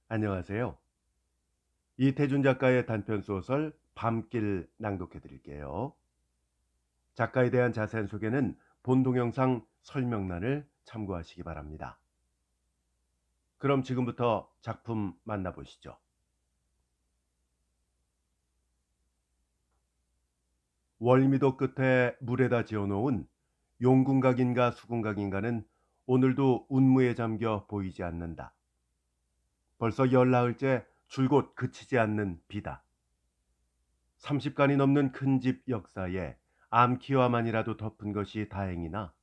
안녕하세요. 이태준 작가의 단편 소설 밤길 낭독해 드릴게요. 작가에 대한 자세한 소개는 본 동영상 설명란을 참고하시기 바랍니다. 그럼 지금부터 작품 만나보시죠. 월미도 끝에 물에다 지어놓은 용궁각인가 수궁각인가는 오늘도 운무에 잠겨 보이지 않는다. 벌써 열나흘째 줄곧 그치지 않는 비다. 30간이 넘는 큰 집 역사에 암키와만이라도 덮은 것이 다행이나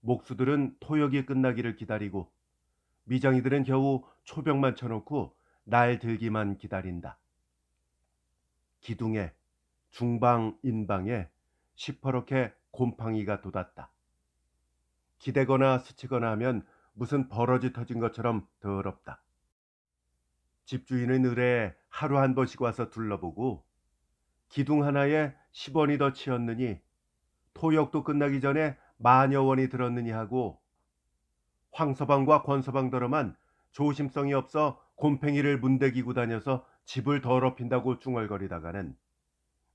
목수들은 토역이 끝나기를 기다리고 미장이들은 겨우 초벽만 쳐놓고 날 들기만 기다린다. 기둥에 중방 인방에 시퍼렇게 곰팡이가 돋았다. 기대거나 스치거나 하면 무슨 버러지 터진 것처럼 더럽다. 집주인은 을에 하루 한 번씩 와서 둘러보고 기둥 하나에 10원이 더 치였느니 토역도 끝나기 전에 만여 원이 들었느니 하고 황서방과 권서방더러만 조심성이 없어 곰팽이를 문대기고 다녀서 집을 더럽힌다고 중얼거리다가는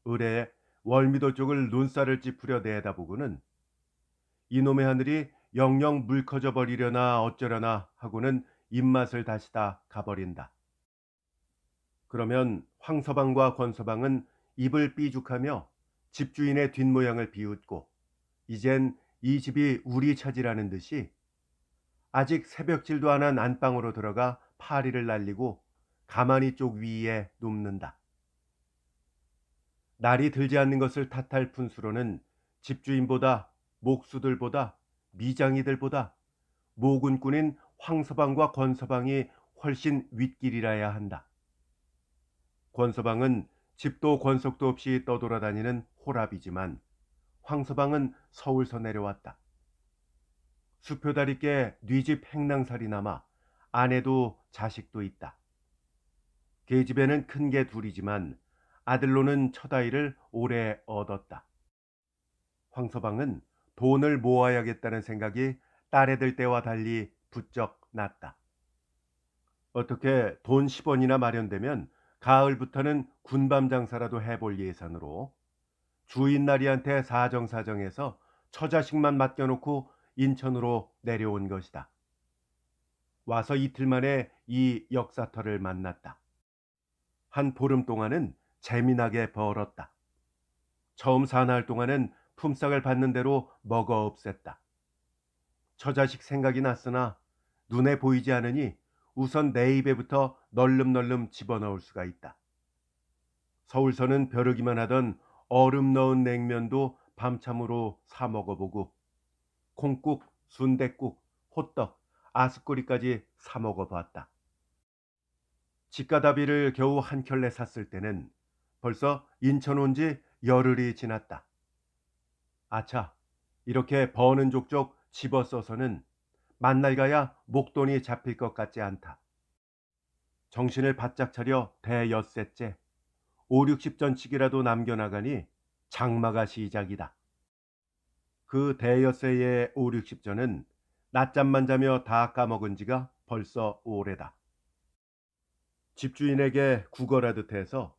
을에 월미도 쪽을 눈살을 찌푸려 내다보고는 이놈의 하늘이 영영 물 커져 버리려나 어쩌려나 하고는 입맛을 다시다 가버린다. 그러면 황서방과 권서방은 입을 삐죽하며 집주인의 뒷모양을 비웃고 이젠 이 집이 우리 차지라는 듯이 아직 새벽질도 안 한 안방으로 들어가 파리를 날리고 가만히 쪽 위에 눕는다. 날이 들지 않는 것을 탓할 푼수로는 집주인보다 목수들보다 미장이들보다 모군꾼인 황서방과 권서방이 훨씬 윗길이라야 한다. 권서방은 집도 권속도 없이 떠돌아다니는 호랍이지만 황서방은 서울서 내려왔다. 수표다리께 뉘집 행랑살이 남아 아내도 자식도 있다. 계집에는 큰 개 둘이지만 아들로는 첫아이를 올해 얻었다. 황서방은 돈을 모아야겠다는 생각이 딸애들 때와 달리 부쩍 났다. 어떻게 돈 10원이나 마련되면 가을부터는 군밤 장사라도 해볼 예산으로 주인나리한테 사정사정해서 처자식만 맡겨놓고 인천으로 내려온 것이다. 와서 이틀 만에 이 역사터를 만났다. 한 보름 동안은 재미나게 벌었다. 처음 사나흘 동안은 품삯을 받는 대로 먹어 없앴다. 처자식 생각이 났으나 눈에 보이지 않으니 우선 내 입에부터 널름널름 집어넣을 수가 있다. 서울서는 벼르기만 하던 얼음 넣은 냉면도 밤참으로 사 먹어보고 콩국, 순댓국, 호떡, 아스꼬리까지 사 먹어봤다. 집가다비를 겨우 한 켤레 샀을 때는 벌써 인천 온 지 열흘이 지났다. 아차, 이렇게 버는 족족 집어 써서는 만날 가야 목돈이 잡힐 것 같지 않다. 정신을 바짝 차려 대엿새째 5, 60전씩이라도 남겨나가니 장마가 시작이다. 그 대엿새의 5, 60전은 낮잠만 자며 다 까먹은 지가 벌써 오래다. 집주인에게 구걸하듯 해서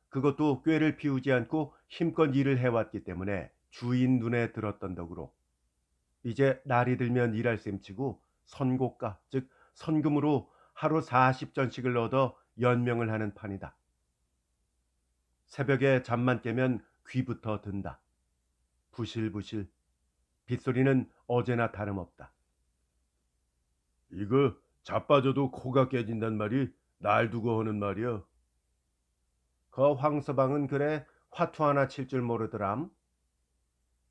그것도 꾀를 피우지 않고 힘껏 일을 해왔기 때문에 주인 눈에 들었던 덕으로 이제 날이 들면 일할 셈치고 선고가 즉 선금으로 하루 40전씩을 얻어 연명을 하는 판이다. 새벽에 잠만 깨면 귀부터 든다. 부실부실 빗소리는 어제나 다름없다. 이거 자빠져도 코가 깨진단 말이 날 두고 하는 말이여. 그 황서방은 그래 화투 하나 칠 줄 모르더람.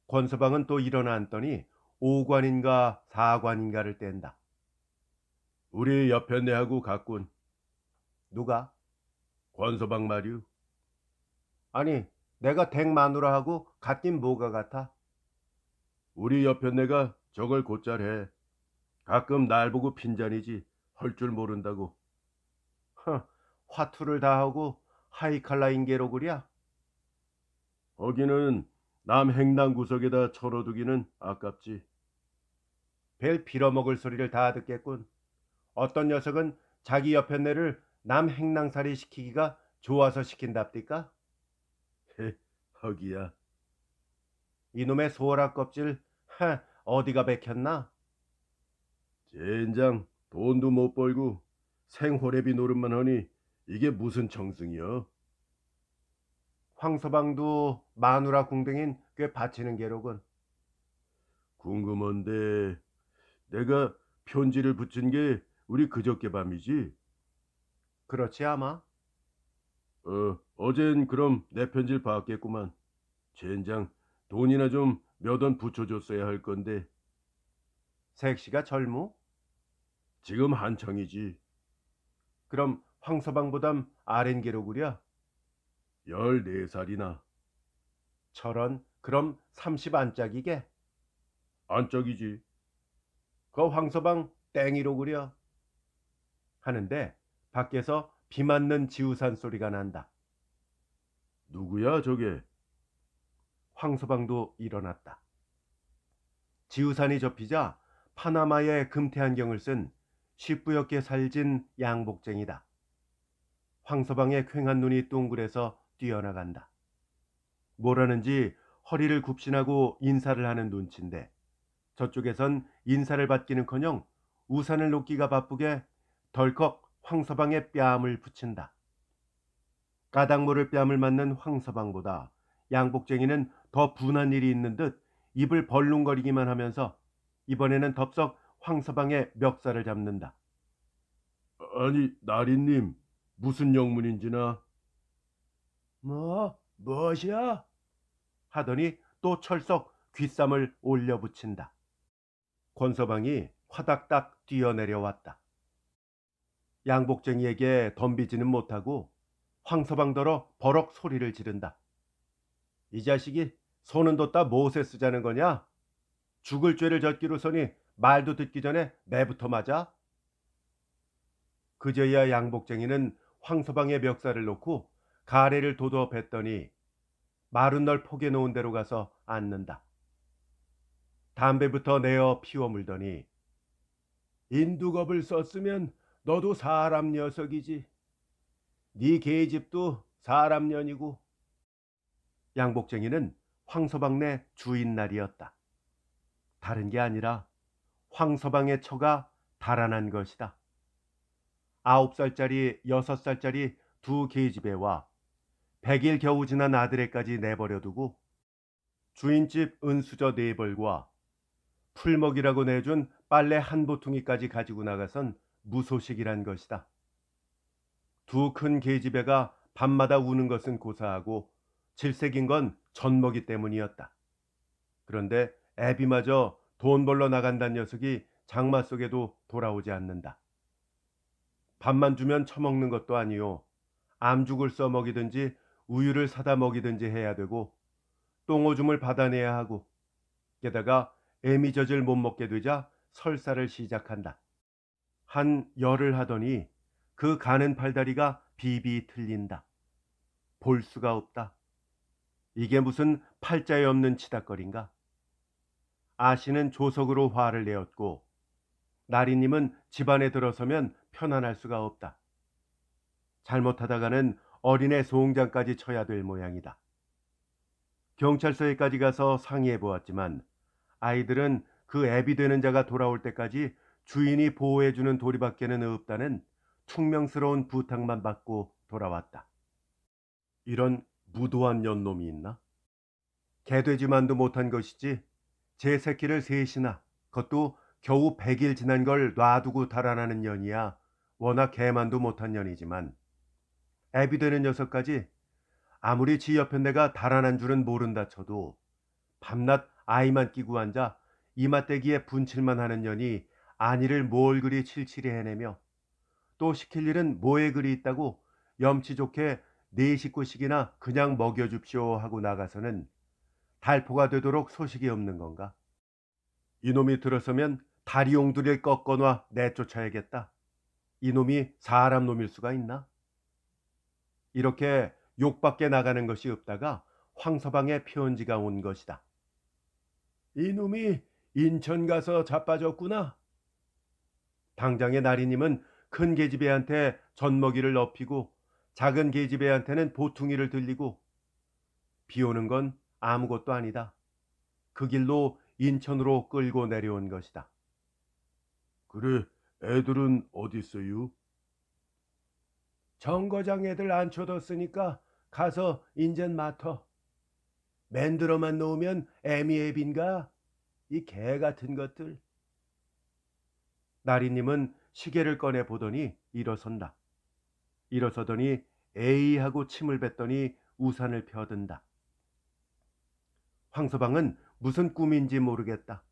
권서방은 또 일어나 앉더니 5관인가 4관인가를 뗀다. 우리 옆에 내하고 같군. 누가? 권서방 말이오. 아니 내가 댁 마누라하고 같긴 뭐가 같아? 우리 옆에 내가 저걸 곧잘 해. 가끔 날 보고 핀잔이지 할 줄 모른다고. 허, 화투를 다 하고 하이칼라 인계로 그랴? 거기는 남 행당 구석에다 철어두기는 아깝지. 별 빌어먹을 소리를 다 듣겠군. 어떤 녀석은 자기 여편네를 남 행랑살이 시키기가 좋아서 시킨답디까? 헤, 허기야. 이놈의 소라 껍질, 어디가 백혔나? 젠장, 돈도 못 벌고 생호래비 노릇만 하니 이게 무슨 정승이여? 황서방도 마누라 궁둥인 꽤 바치는 게로군. 궁금한데 내가 편지를 붙인 게 우리 그저께 밤이지? 그렇지 아마. 어젠 그럼 내 편지를 받았겠구만. 젠장, 돈이나 좀 몇 원 붙여줬어야 할 건데. 색시가 젊어? 지금 한창이지. 그럼 황서방보담 아랜 게로구려? 14살이나. 저런, 그럼 30 안짝이게? 안짝이지. 그 황서방 땡이로구려? 하는데 밖에서 비 맞는 지우산 소리가 난다. 누구야 저게? 황서방도 일어났다. 지우산이 접히자 파나마의 금태 안경을 쓴 쉽뿌옇게 살진 양복쟁이다. 황서방의 퀭한 눈이 둥그레서 뛰어나간다. 뭐라는지 허리를 굽신하고 인사를 하는 눈치인데 저쪽에선 인사를 받기는커녕 우산을 놓기가 바쁘게 덜컥 황서방의 뺨을 붙인다. 까닭 모를 뺨을 맞는 황서방보다 양복쟁이는 더 분한 일이 있는 듯 입을 벌lun거리기만 하면서 이번에는 덥석 황서방의 멱살을 잡는다. 아니, 나리님, 무슨 영문인지나? 무엇이야? 하더니 또 철썩 귓삼을 올려붙인다. 권서방이 화닥닥 뛰어내려왔다. 양복쟁이에게 덤비지는 못하고 황서방더러 버럭 소리를 지른다. 이 자식이 손은 뒀다 못에 쓰자는 거냐? 죽을 죄를 졌기로서니 말도 듣기 전에 내부터 맞아? 그제야 양복쟁이는 황서방의 멱살을 놓고 가래를 도도 뱉더니 마른 널 포개 놓은 데로 가서 앉는다. 담배부터 내어 피워 물더니 인두겁을 썼으면 너도 사람 녀석이지. 네 계집도 사람 년이고. 양복쟁이는 황서방네 주인날이었다. 다른 게 아니라 황서방의 처가 달아난 것이다. 9살짜리 6살짜리 두 계집애와 100일 겨우 지난 아들애까지 내버려두고 주인집 은수저 4벌과 풀먹이라고 내준 빨래 한 보퉁이까지 가지고 나가선 무소식이란 것이다. 두 큰 계집애가 밤마다 우는 것은 고사하고 질색인 건 젖먹이 때문이었다. 그런데 애비마저 돈 벌러 나간다는 녀석이 장마 속에도 돌아오지 않는다. 밥만 주면 처먹는 것도 아니요. 암죽을 써 먹이든지 우유를 사다 먹이든지 해야 되고 똥오줌을 받아내야 하고 게다가 애미 젖을 못 먹게 되자 설사를 시작한다. 한 열을 하더니 그 가는 팔다리가 비비 틀린다. 볼 수가 없다. 이게 무슨 팔자에 없는 치닥거린가? 아씨는 조석으로 화를 내었고 나리님은 집안에 들어서면 편안할 수가 없다. 잘못하다가는 어린애 소홍장까지 쳐야 될 모양이다. 경찰서에까지 가서 상의해 보았지만 아이들은 그 애비 되는 자가 돌아올 때까지 주인이 보호해주는 도리밖에는 없다는 퉁명스러운 부탁만 받고 돌아왔다. 이런 무도한 년놈이 있나? 개돼지만도 못한 것이지 제 새끼를 셋이나 그것도 겨우 100일 지난 걸 놔두고 달아나는 년이야 워낙 개만도 못한 년이지만 애비 되는 녀석까지 아무리 지 옆에 내가 달아난 줄은 모른다 쳐도 밤낮 아이만 끼고 앉아 이맛대기에 분칠만 하는 년이 안일을 뭘 그리 칠칠히 해내며 또 시킬 일은 뭐에 그리 있다고 염치 좋게 4식구씩이나 그냥 먹여줍시오 하고 나가서는 달포가 되도록 소식이 없는 건가? 이놈이 들어서면 다리 옹두리를 꺾어놔 내쫓아야겠다. 이놈이 사람 놈일 수가 있나? 이렇게 욕밖에 나가는 것이 없다가 황서방의 편지가 온 것이다. 이놈이 인천 가서 자빠졌구나. 당장의 나리님은 큰 계집애한테 젖먹이를 업히고 작은 계집애한테는 보퉁이를 들리고 비 오는 건 아무것도 아니다. 그 길로 인천으로 끌고 내려온 것이다. 그래, 애들은 어디 있어요? 정거장 애들 안 쳐뒀으니까 가서 인젠 맡어. 맨들어만 놓으면 애미애빈가? 이 개 같은 것들. 나리님은 시계를 꺼내 보더니 일어선다. 일어서더니 에이 하고 침을 뱉더니 우산을 펴든다. 황서방은 무슨 꿈인지 모르겠다.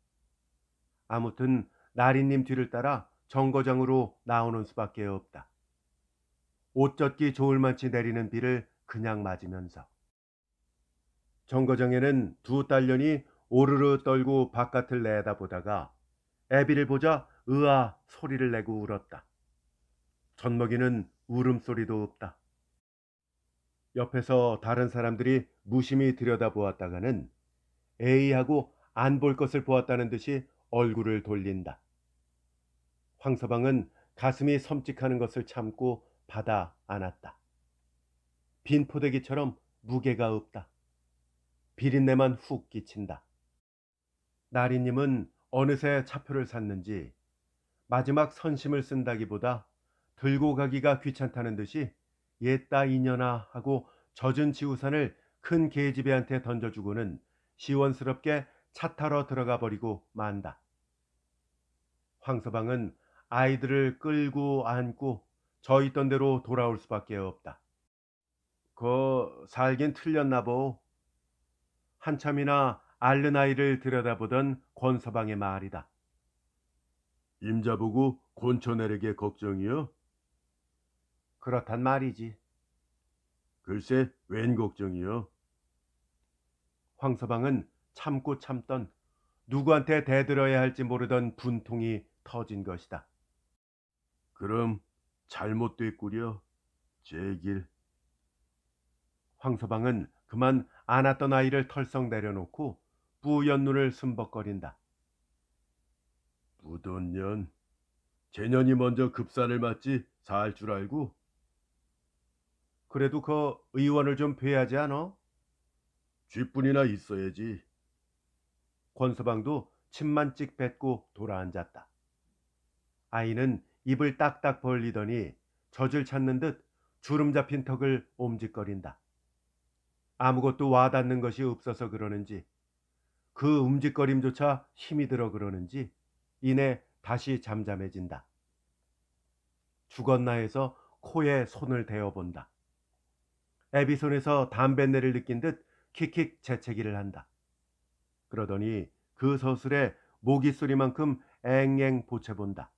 아무튼 나리님 뒤를 따라 정거장으로 나오는 수밖에 없다. 옷젖기 좋을만치 내리는 비를 그냥 맞으면서. 정거장에는 두 딸년이 오르르 떨고 바깥을 내다보다가 애비를 보자 으아 소리를 내고 울었다. 젖먹이는 울음소리도 없다. 옆에서 다른 사람들이 무심히 들여다보았다가는 에이 하고 안 볼 것을 보았다는 듯이 얼굴을 돌린다. 황서방은 가슴이 섬찟하는 것을 참고 받아 안았다. 빈 포대기처럼 무게가 없다. 비린내만 훅 끼친다. 나리님은 어느새 차표를 샀는지 마지막 선심을 쓴다기보다 들고 가기가 귀찮다는 듯이 옛다 이년아 하고 젖은 지우산을 큰 계집애한테 던져주고는 시원스럽게 차 타러 들어가 버리고 만다. 황서방은 아이들을 끌고 안고 저 있던 대로 돌아올 수밖에 없다. 살긴 틀렸나 보. 한참이나 앓는 아이를 들여다보던 권서방의 말이다. 임자 보고 곤초 내리게 걱정이요? 그렇단 말이지. 글쎄 웬 걱정이요? 황서방은 참고 참던 누구한테 대들어야 할지 모르던 분통이 터진 것이다. 그럼 잘못됐구려. 제 길. 황서방은 그만 안았던 아이를 털썩 내려놓고 뿌연 눈을 숨벅거린다. 무던 년. 제 년이 먼저 급산을 맞지 살 줄 알고. 그래도 그 의원을 좀 뵈야지 않어? 쥐뿐이나 있어야지. 권서방도 침만 찍 뱉고 돌아앉았다. 아이는 입을 딱딱 벌리더니 젖을 찾는 듯 주름 잡힌 턱을 옴직거린다. 아무것도 와닿는 것이 없어서 그러는지 그 움직거림조차 힘이 들어 그러는지 이내 다시 잠잠해진다. 죽었나 해서 코에 손을 대어본다. 애비 손에서 담뱃내를 느낀 듯 킥킥 재채기를 한다. 그러더니 그 서술에 모기 소리만큼 앵앵 보채본다.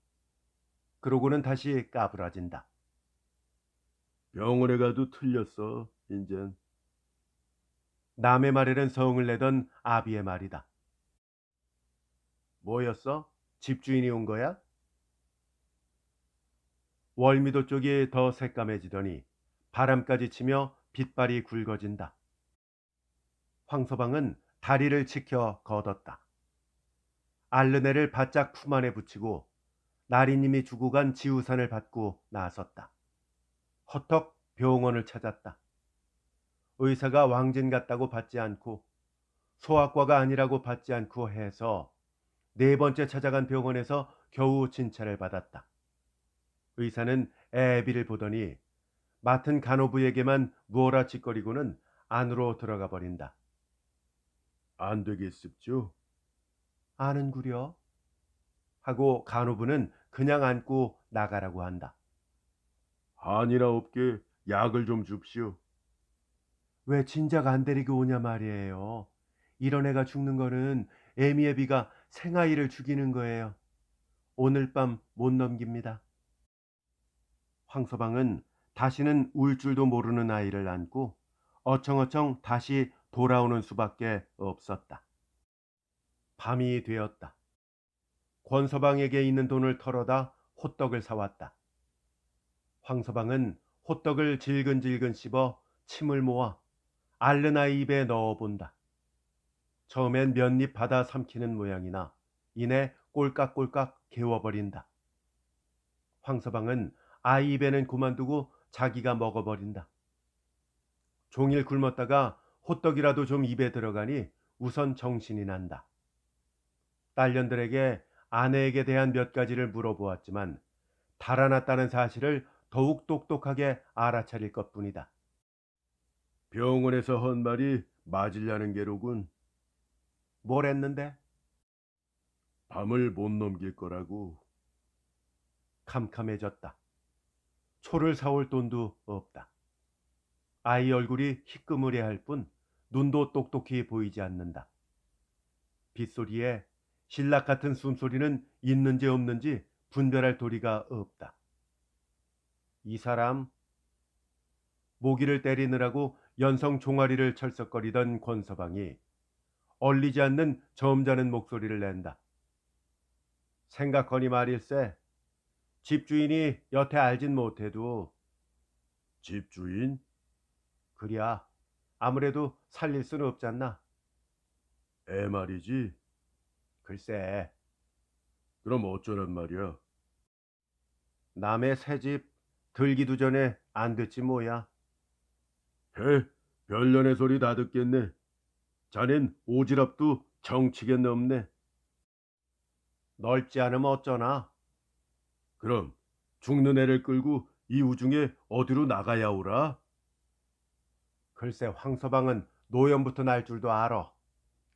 그러고는 다시 까불어진다. 병원에 가도 틀렸어, 인젠. 남의 말에는 성을 내던 아비의 말이다. 뭐였어? 집주인이 온 거야? 월미도 쪽이 더 새까매지더니 바람까지 치며 빛발이 굵어진다. 황서방은 다리를 치켜 걷었다. 알르네를 바짝 품 안에 붙이고 나리님이 주고 간 지우산을 받고 나섰다. 헛떡 병원을 찾았다. 의사가 왕진 같다고 받지 않고 소아과가 아니라고 받지 않고 해서 네 번째 찾아간 병원에서 겨우 진찰을 받았다. 의사는 애비를 보더니 맡은 간호부에게만 무어라짓거리고는 안으로 들어가 버린다. 안 되겠습죠? 아는구려. 하고 간호부는 그냥 안고 나가라고 한다. 한이나 없게 약을 좀 줍시오. 왜 진작 안 데리고 오냐 말이에요. 이런 애가 죽는 거는 애미애비가 생아이를 죽이는 거예요. 오늘 밤 못 넘깁니다. 황서방은 다시는 울 줄도 모르는 아이를 안고 어청어청 다시 돌아오는 수밖에 없었다. 밤이 되었다. 권서방에게 있는 돈을 털어다 호떡을 사왔다. 황서방은 호떡을 질근질근 씹어 침을 모아 앓는 아이 입에 넣어본다. 처음엔 몇 입 받아 삼키는 모양이나 이내 꼴깍꼴깍 개워버린다. 황서방은 아이 입에는 그만두고 자기가 먹어버린다. 종일 굶었다가 호떡이라도 좀 입에 들어가니 우선 정신이 난다. 딸년들에게 아내에게 대한 몇 가지를 물어보았지만 달아났다는 사실을 더욱 똑똑하게 알아차릴 것뿐이다. 병원에서 한 말이 맞으려는 게로군. 뭘 했는데? 밤을 못 넘길 거라고. 캄캄해졌다. 초를 사올 돈도 없다. 아이 얼굴이 희끄무레할 뿐 눈도 똑똑히 보이지 않는다. 빗소리에 신락 같은 숨소리는 있는지 없는지 분별할 도리가 없다. 이 사람 모기를 때리느라고 연성 종아리를 철썩거리던 권서방이 얼리지 않는 점잖은 목소리를 낸다. 생각하니 말일세, 집주인이 여태 알진 못해도. 집주인? 그랴 아무래도 살릴 수는 없잖나. 애 말이지. 글쎄. 그럼 어쩌란 말이야. 남의 새집 들기도 전에 안 듣지 뭐야. 별년의 소리 다 듣겠네. 자넨 오지랖도 정치게 넘네. 넓지 않으면 어쩌나. 그럼 죽는 애를 끌고 이 우중에 어디로 나가야 오라? 글쎄 황서방은 노염부터 날 줄도 알아.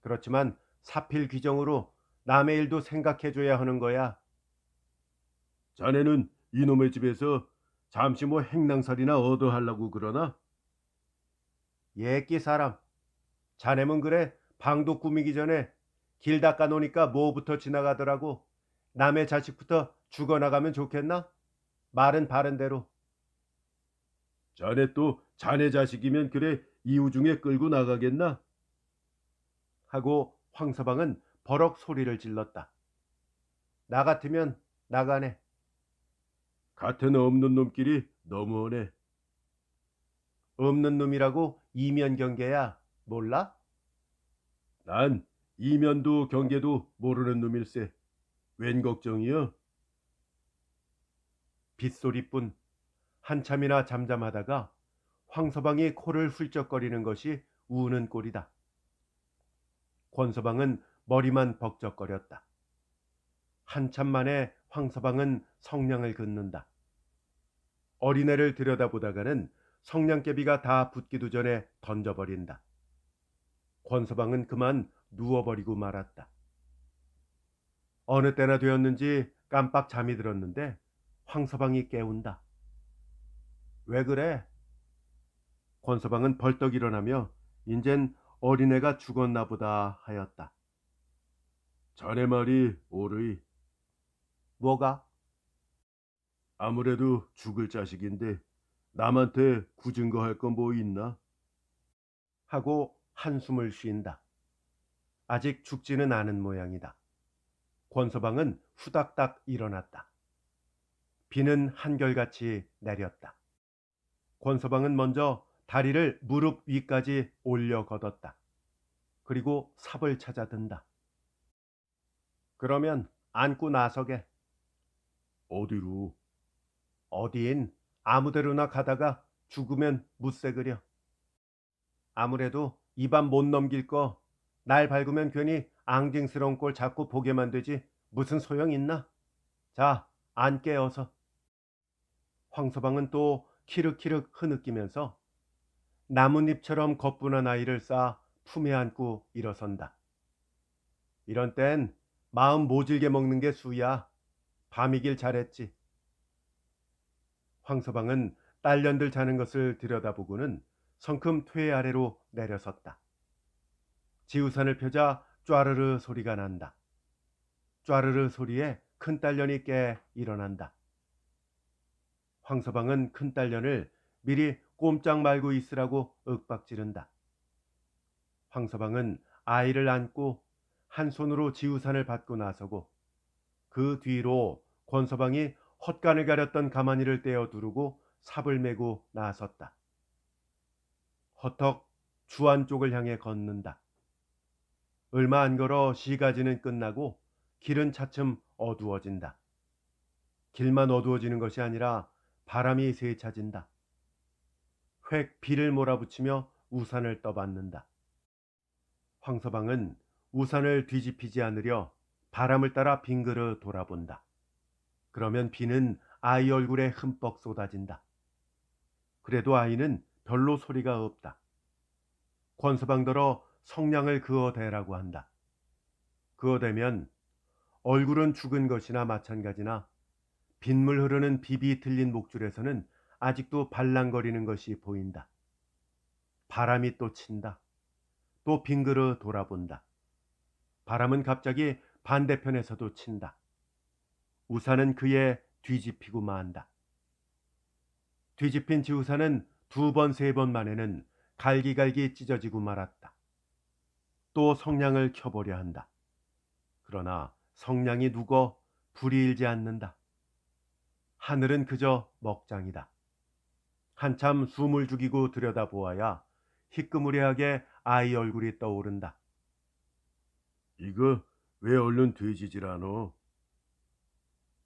그렇지만 사필 귀정으로 남의 일도 생각해줘야 하는 거야. 자네는 이놈의 집에서 잠시 뭐 행랑살이나 얻어하려고 그러나? 예끼 사람. 자네면 그래 방도 꾸미기 전에 길 닦아 놓으니까 뭐부터 지나가더라고. 남의 자식부터 죽어나가면 좋겠나? 말은 바른 대로. 자네 또 자네 자식이면 그래 이우중에 끌고 나가겠나? 하고 황서방은 버럭 소리를 질렀다. 나 같으면 나가네. 같은 없는 놈끼리 너무하네. 없는 놈이라고 이면 경계야. 몰라? 난 이면도 경계도 모르는 놈일세. 웬 걱정이여? 빗소리뿐. 한참이나 잠잠하다가 황서방이 코를 훌쩍거리는 것이 우는 꼴이다. 권서방은 머리만 벅적거렸다. 한참 만에 황서방은 성냥을 긋는다. 어린애를 들여다보다가는 성냥개비가 다 붙기도 전에 던져버린다. 권서방은 그만 누워버리고 말았다. 어느 때나 되었는지 깜빡 잠이 들었는데 황서방이 깨운다. 왜 그래? 권서방은 벌떡 일어나며 인젠 어린애가 죽었나 보다 하였다. 자네 말이 옳으이. 뭐가? 아무래도 죽을 자식인데 남한테 구증거할 건 뭐 있나? 하고 한숨을 쉰다. 아직 죽지는 않은 모양이다. 권서방은 후닥닥 일어났다. 비는 한결같이 내렸다. 권서방은 먼저 다리를 무릎 위까지 올려 걷었다. 그리고 삽을 찾아 든다. 그러면 안고 나서게. 어디로? 어디인 아무데로나 가다가 죽으면 묻새그려. 아무래도 이 밤 못 넘길 거 날 밝으면 괜히 앙증스러운 꼴 자꾸 보게만 되지 무슨 소용 있나? 자, 앉게 어서. 황서방은 또 키륵키륵 흐느끼면서 나뭇잎처럼 거뿐한 아이를 쌓아 품에 안고 일어선다. 이런 땐 마음 모질게 먹는 게 수야. 밤이길 잘했지. 황서방은 딸년들 자는 것을 들여다보고는 성큼 퇴 아래로 내려섰다. 지우산을 펴자 쫘르르 소리가 난다. 쫘르르 소리에 큰딸년이 깨 일어난다. 황서방은 큰딸년을 미리 꼼짝 말고 있으라고 윽박지른다. 황서방은 아이를 안고 한 손으로 지우산을 받고 나서고 그 뒤로 권서방이 헛간을 가렸던 가마니를 떼어 두르고 삽을 메고 나섰다. 허덕 주안 쪽을 향해 걷는다. 얼마 안 걸어 시가지는 끝나고 길은 차츰 어두워진다. 길만 어두워지는 것이 아니라 바람이 세차진다. 획 비를 몰아붙이며 우산을 떠받는다. 황서방은 우산을 뒤집히지 않으려 바람을 따라 빙그르 돌아본다. 그러면 비는 아이 얼굴에 흠뻑 쏟아진다. 그래도 아이는 별로 소리가 없다. 권서방더러 성냥을 그어대라고 한다. 그어대면 얼굴은 죽은 것이나 마찬가지나 빗물 흐르는 비비 틀린 목줄에서는 아직도 발랑거리는 것이 보인다. 바람이 또 친다. 또 빙그르 돌아본다. 바람은 갑자기 반대편에서도 친다. 우산은 그에 뒤집히고 만다. 뒤집힌 지우산은 두 번, 세 번 만에는 갈기갈기 찢어지고 말았다. 또 성냥을 켜보려 한다. 그러나 성냥이 누거 불이 일지 않는다. 하늘은 그저 먹장이다. 한참 숨을 죽이고 들여다보아야 희끄무레하게 아이 얼굴이 떠오른다. 이거 왜 얼른 뒤지질 않어?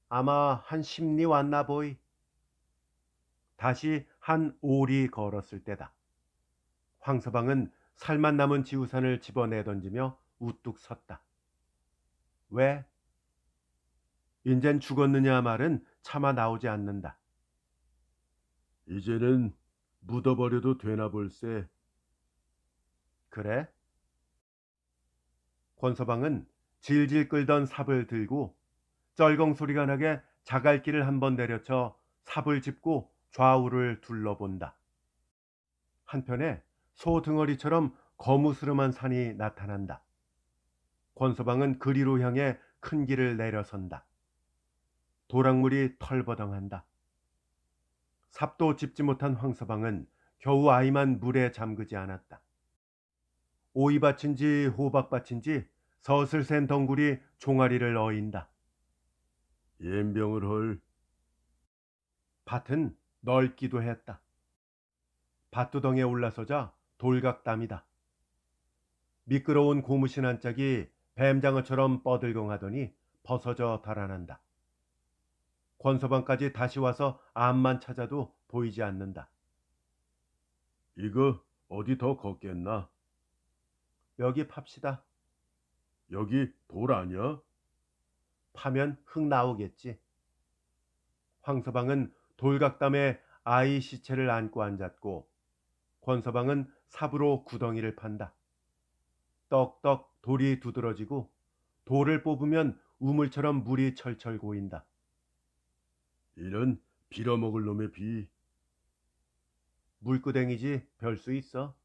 아마 한 심리 왔나 보이. 다시 한 오리 걸었을 때다. 황서방은 살만 남은 지우산을 집어내 던지며 우뚝 섰다. 왜? 인젠 죽었느냐 말은 차마 나오지 않는다. 이제는 묻어버려도 되나 볼세. 그래? 권서방은 질질 끌던 삽을 들고 쩔걱 소리가 나게 자갈길을 한번 내려쳐 삽을 짚고 좌우를 둘러본다. 한편에 소 덩어리처럼 거무스름한 산이 나타난다. 권서방은 그리로 향해 큰 길을 내려선다. 도랑물이 털버덩한다. 삽도 짚지 못한 황서방은 겨우 아이만 물에 잠그지 않았다. 오이밭인지 호박밭인지 서슬 센 덩굴이 종아리를 어인다. 옌병을 헐. 밭은 넓기도 했다. 밭두덩에 올라서자 돌각담이다. 미끄러운 고무신 한 짝이 뱀장어처럼 뻐들렁하더니 벗어져 달아난다. 권서방까지 다시 와서 앞만 찾아도 보이지 않는다. 이거 어디 더 걷겠나? 여기 팝시다. 여기 돌 아니야? 파면 흙 나오겠지. 황서방은 돌각담에 아이 시체를 안고 앉았고 권서방은 삽으로 구덩이를 판다. 떡떡 돌이 두드러지고 돌을 뽑으면 우물처럼 물이 철철 고인다. 이런 빌어먹을 놈의 비. 물구덩이지 별 수 있어.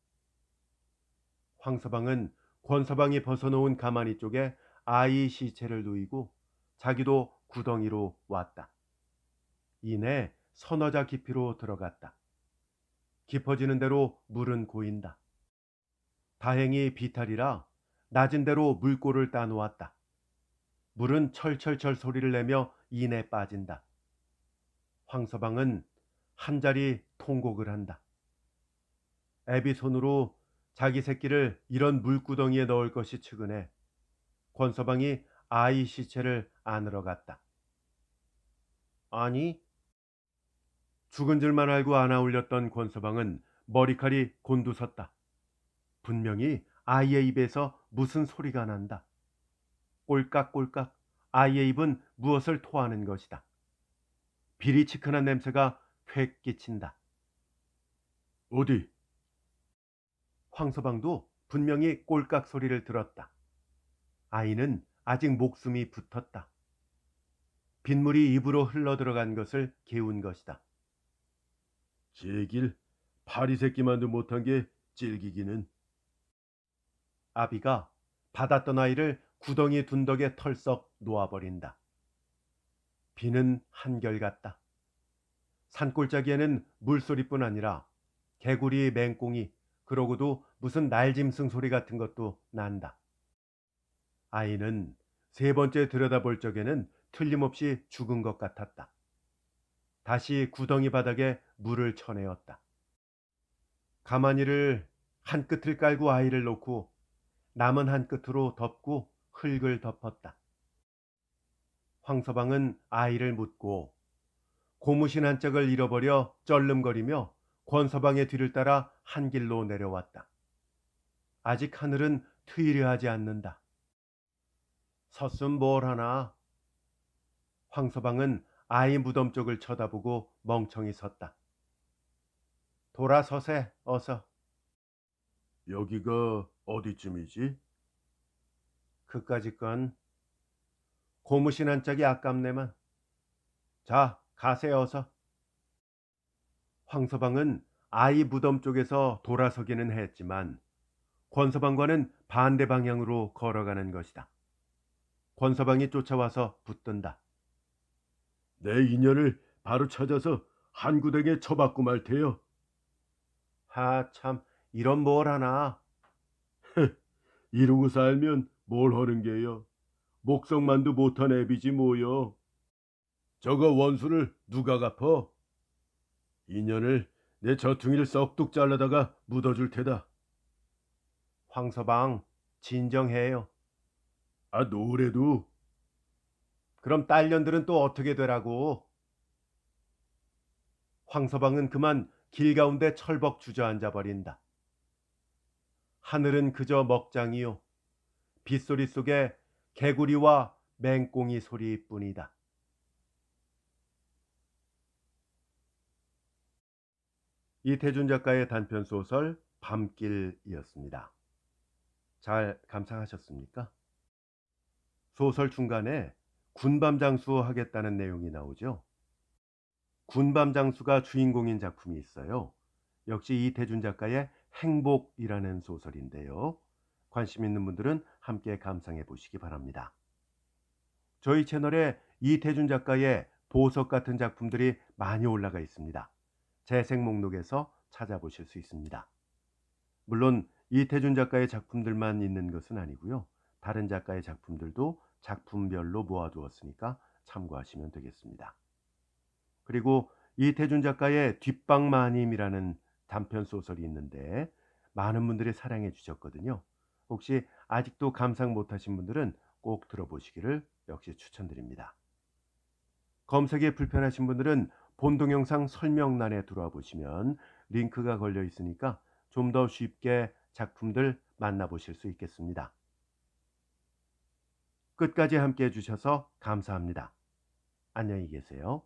황서방은 권서방이 벗어놓은 가마니 쪽에 아이 시체를 누이고 자기도 구덩이로 왔다. 이내 서너자 깊이로 들어갔다. 깊어지는 대로 물은 고인다. 다행히 비탈이라 낮은 대로 물꼬를 따놓았다. 물은 철철철 소리를 내며 이내 빠진다. 황서방은 한 자리 통곡을 한다. 애비 손으로 자기 새끼를 이런 물구덩이에 넣을 것이 측은해 권서방이 아이 시체를 안으러 갔다. 아니, 죽은 줄만 알고 안아 올렸던 권서방은 머리칼이 곤두섰다. 분명히 아이의 입에서 무슨 소리가 난다. 꼴깍꼴깍 아이의 입은 무엇을 토하는 것이다. 비리치큰한 냄새가 홱 끼친다. 어디? 황서방도 분명히 꼴깍 소리를 들었다. 아이는 아직 목숨이 붙었다. 빗물이 입으로 흘러들어간 것을 개운 것이다. 제길 파리 새끼만도 못한 게 질기기는. 아비가 받았던 아이를 구덩이 둔덕에 털썩 놓아버린다. 비는 한결같다. 산골짜기에는 물소리뿐 아니라 개구리, 맹꽁이, 그러고도 무슨 날짐승 소리 같은 것도 난다. 아이는 세 번째 들여다볼 적에는 틀림없이 죽은 것 같았다. 다시 구덩이 바닥에 물을 쳐내었다. 가마니를 한 끝을 깔고 아이를 놓고 남은 한 끝으로 덮고 흙을 덮었다. 황서방은 아이를 묻고 고무신 한 짝을 잃어버려 쩔름거리며 권서방의 뒤를 따라 한 길로 내려왔다. 아직 하늘은 트이르하지 않는다. 섰음 뭘 하나. 황서방은 아이 무덤 쪽을 쳐다보고 멍청이 섰다. 돌아서세 어서. 여기가 어디쯤이지? 그까짓 건 고무신 한 짝이 아깝네만. 자, 가세 어서. 황서방은 아이 무덤 쪽에서 돌아서기는 했지만 권서방과는 반대 방향으로 걸어가는 것이다. 권서방이 쫓아와서 붙든다. 내 인연을 바로 찾아서 한 구덩이에 처박고 말 테요. 하 참, 이런 뭘 하나. 이러고 살면 뭘 하는 게요. 목성만도 못한 애비지 뭐요. 저거 원수를 누가 갚어? 인연을 내 저퉁이를 썩둑 잘라다가 묻어줄 테다. 황서방, 진정해요. 아, 노래도. 그럼 딸년들은 또 어떻게 되라고? 황서방은 그만 길 가운데 철벅 주저앉아 버린다. 하늘은 그저 먹장이요. 빗소리 속에 개구리와 맹꽁이 소리뿐이다. 이태준 작가의 단편 소설 밤길이었습니다. 잘 감상하셨습니까? 소설 중간에 군밤장수 하겠다는 내용이 나오죠. 군밤장수가 주인공인 작품이 있어요. 역시 이태준 작가의 행복이라는 소설인데요. 관심 있는 분들은 함께 감상해 보시기 바랍니다. 저희 채널에 이태준 작가의 보석 같은 작품들이 많이 올라가 있습니다. 재생 목록에서 찾아보실 수 있습니다. 물론 이태준 작가의 작품들만 있는 것은 아니고요. 다른 작가의 작품들도 작품별로 모아두었으니까 참고하시면 되겠습니다. 그리고 이태준 작가의 뒷방마님이라는 단편 소설이 있는데 많은 분들이 사랑해 주셨거든요. 혹시 아직도 감상 못하신 분들은 꼭 들어보시기를 역시 추천드립니다. 검색이 불편하신 분들은 본 동영상 설명란에 들어와 보시면 링크가 걸려 있으니까 좀 더 쉽게 작품들 만나보실 수 있겠습니다. 끝까지 함께 해주셔서 감사합니다. 안녕히 계세요.